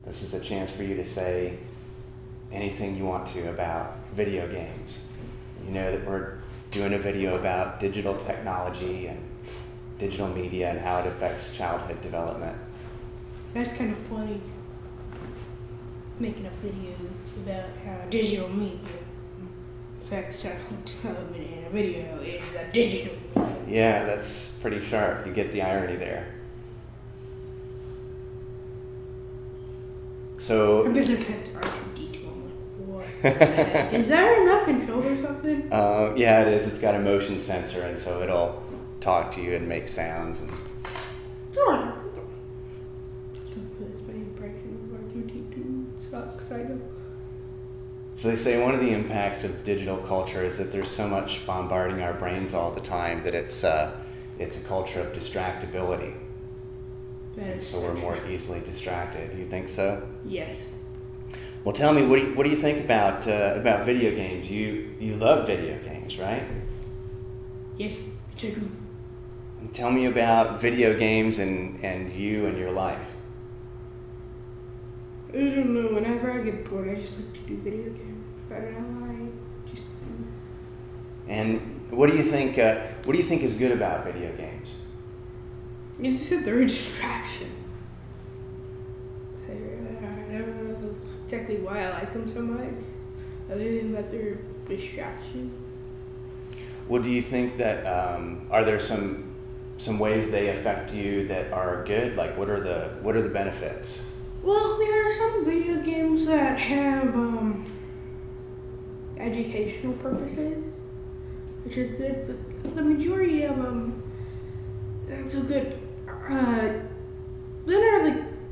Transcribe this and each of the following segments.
This is a chance for you to say anything you want to about video games. You know that we're doing a video about digital technology and digital media and how it affects childhood development. That's kind of funny, making a video about how digital media affects childhood development, and a video is a digital media. Yeah, that's pretty sharp. You get the irony there. So I'm just looking at the R2D2. I'm like, what? Is that a remote control or something? yeah, it is. It's got a motion sensor, and so it'll talk to you and make sounds. And Sucks, I know. so they say one of the impacts of digital culture is that there's so much bombarding our brains all the time that it's a culture of distractibility. So we're more easily distracted. Do you think so? Yes. Well, tell me, what do you think about video games? You love video games, right? Yes, I do. Tell me about video games and you and your life. I don't know. Whenever I get bored, I just like to do video games. I don't know why. I just do. And what do you think? What do you think is good about video games? It's just that they're a distraction. I don't know exactly why I like them so much, other than that they're a distraction. Well, do you think that are there some ways they affect you that are good? Like, what are the benefits? Well, there are some video games that have educational purposes, which are good, but the majority of them not so good. Then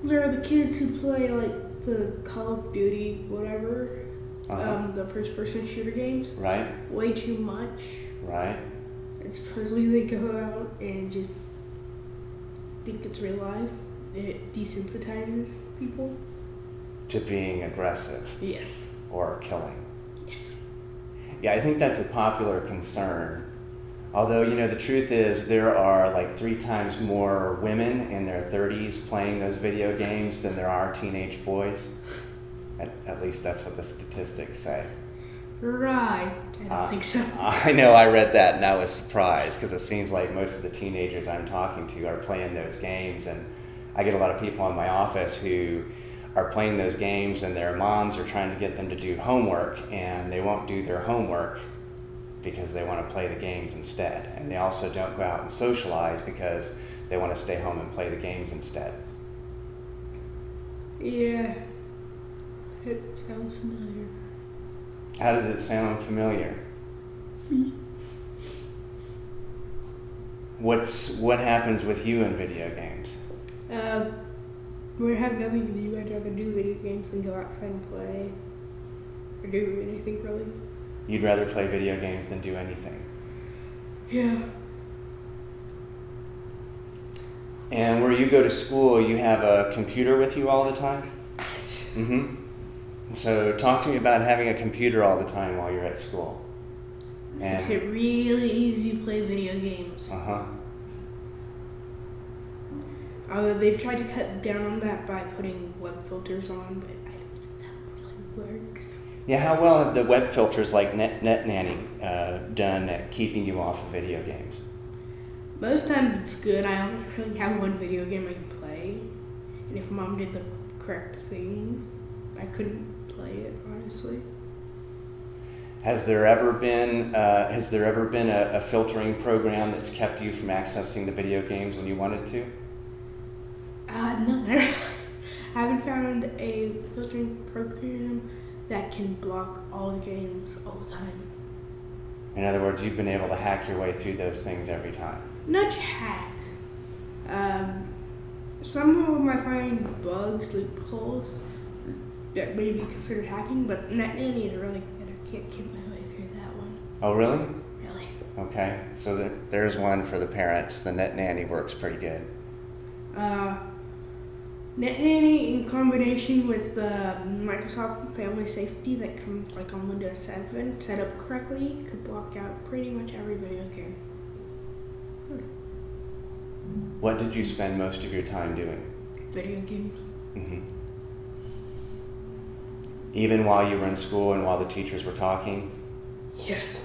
there are the kids who play like the Call of Duty, whatever, the first-person shooter games. Right. Way too much. Right. It's supposedly they go out and just think it's real life. It desensitizes people To being aggressive. Yes. Or killing. Yes. Yeah, I think that's a popular concern. Although, you know, the truth is there are like 3 times more women in their 30s playing those video games than there are teenage boys. At least that's what the statistics say. Right. I don't think so. I know, I read that and I was surprised because it seems like most of the teenagers I'm talking to are playing those games, and I get a lot of people in my office who are playing those games and their moms are trying to get them to do homework, and they won't do their homework because they want to play the games instead. And they also don't go out and socialize because they want to stay home and play the games instead. Yeah. It sounds familiar. How does it sound familiar? What happens with you in video games? When I have nothing to do, I'd rather do video games than go outside and play. Or do anything really. You'd rather play video games than do anything. Yeah. And where you go to school, you have a computer with you all the time? Yes. Mm-hmm. So talk to me about having a computer all the time while you're at school. Makes it really easy to play video games. Uh-huh. They've tried to cut down on that by putting web filters on, but I don't think that really works. Yeah, how well have the web filters like NetNanny done at keeping you off of video games? Most times it's good. I only really have one video game I can play, and if Mom did the correct things, I couldn't play it, honestly. Has there ever been a filtering program that's kept you from accessing the video games when you wanted to? No, I haven't found a filtering program that can block all the games all the time. In other words, you've been able to hack your way through those things every time. Not hack. Some of them I find bugs, loopholes that may be considered hacking, but NetNanny is really good. I can't get my way through that one. Oh, really? Really. Okay, so there's one for the parents. The NetNanny works pretty good. NetNanny in combination with the Microsoft Family Safety that comes like on Windows 7, set up correctly, could block out pretty much every video game. What did you spend most of your time doing? Video games. Mm-hmm. Even while you were in school and while the teachers were talking? Yes.